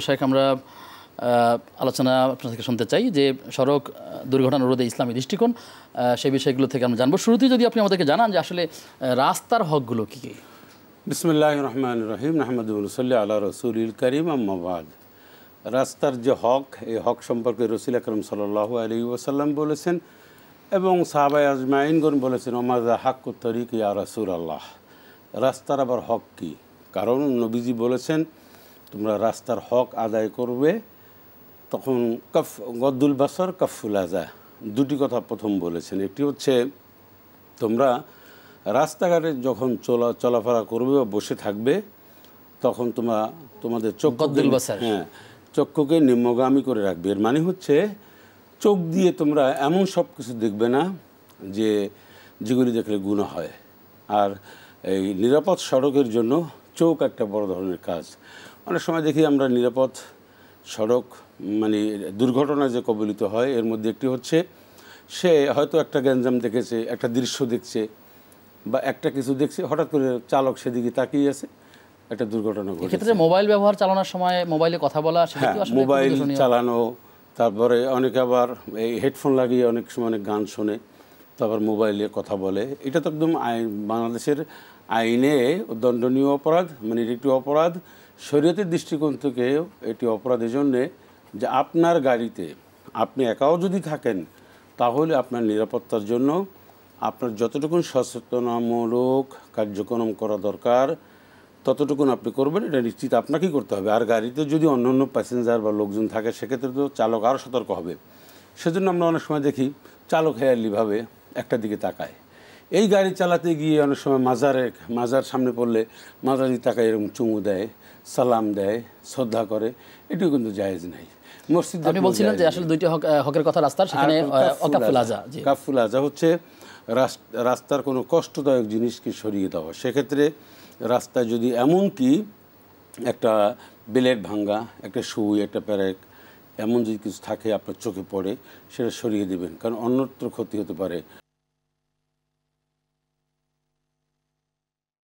শেখ আমরা আলোচনা আপনার থেকে শুনতে চাই যে সড়ক দুর্ঘটনা রোধে ইসলামী দৃষ্টিকোণ সেই বিষয়গুলো থেকে আমরা জানবো। শুরুতেই যদি আপনি আমাদেরকে জানান যে আসলে রাস্তার হকগুলো কী কী। বিসমিল্লাহির রহমানির রহিম, নাহমাদুহু ওয়া নুসাল্লি আলা রাসূলিল কারীম, আম্মা বা'দ। রাস্তার যে হক, এই হক সম্পর্কে রাসূল আকরাম সাল্লাল্লাহু আলাইহি ওয়াসাল্লাম বলেছেন এবং সাহাবায়ে আজমাইনগণ বলেছেন, ওমাযা হাক্কুত তরিক ইয়া রাসূলাল্লাহ। রাস্তার আবার হক কী? কারণ নবীজি বলেছেন তোমরা রাস্তার হক আদায় করবে। তখন গদ্দুল বাসর কাফুল আযা, দুটি কথা প্রথম বলেছেন। একটি হচ্ছে তোমরা রাস্তাঘাটে যখন চলাফেরা করবে বা বসে থাকবে তখন তোমাদের চক্ষুকে নিম্নগামী করে রাখবে। এর মানে হচ্ছে চোখ দিয়ে তোমরা এমন সব কিছু দেখবে না যেগুলি দেখলে গুনাহ হয়। আর এই নিরাপদ সড়কের জন্য চোখ একটা বড় ধরনের কাজ। অনেক সময় দেখি আমরা নিরাপদ সড়ক মানে দুর্ঘটনায় যে কবলিত হয়, এর মধ্যে একটি হচ্ছে সে হয়তো একটা গ্যাঞ্জাম দেখেছে, একটা দৃশ্য দেখছে বা একটা কিছু দেখছে, হঠাৎ করে চালক সেদিকে তাকিয়ে আছে, একটা দুর্ঘটনা ঘটেছে। এক্ষেত্রে মোবাইল ব্যবহার চালানোর সময় মোবাইলে কথা বলা, মোবাইল চালানো, তারপরে অনেকে আবার এই হেডফোন লাগিয়ে অনেক সময় অনেক গান শোনে, তারপর মোবাইলে কথা বলে। এটা তো একদম বাংলাদেশের আইনে দণ্ডনীয় অপরাধ, মানে এটি একটি অপরাধ। শরীয়তের দৃষ্টিকোণ থেকে এটি অপরাধের জন্যে যে আপনার গাড়িতে আপনি একাও যদি থাকেন তাহলে আপনার নিরাপত্তার জন্য আপনার যতটুকু সচেতনামূলক কার্যক্রম করা দরকার ততটুকুন আপনি করবেন, এটা নিশ্চিত আপনাকেই করতে হবে। আর গাড়িতে যদি অন্য অন্য প্যাসেঞ্জার বা লোকজন থাকে সেক্ষেত্রে তো চালক আরও সতর্ক হবে। সেজন্য আমরা অনেক সময় দেখি চালক হেয়ারলিভাবে একটা দিকে তাকায়। এই গাড়ি চালাতে গিয়ে অনেক সময় মাজার সামনে পড়লে মাজার দিকে তাকায়, এরকম চুমু দেয়, সালাম দেয়, শ্রদ্ধা করে, এটিও কিন্তু জায়েজ নাই। মসজিদে আপনি বলছিলেন যে আসলে দুইটি হকের কথা রাস্তার, সেখানে কাফুল আযা হচ্ছে রাস্তার কোনো কষ্টদায়ক জিনিসকে সরিয়ে দেওয়া। সেক্ষেত্রে রাস্তায় যদি এমনকি একটা বেলেট ভাঙ্গা, একটা সুই, একটা প্যারেক এমন যদি কিছু থাকে আপনার চোখে পড়ে, সেটা সরিয়ে দেবেন, কারণ অন্যত্র ক্ষতি হতে পারে।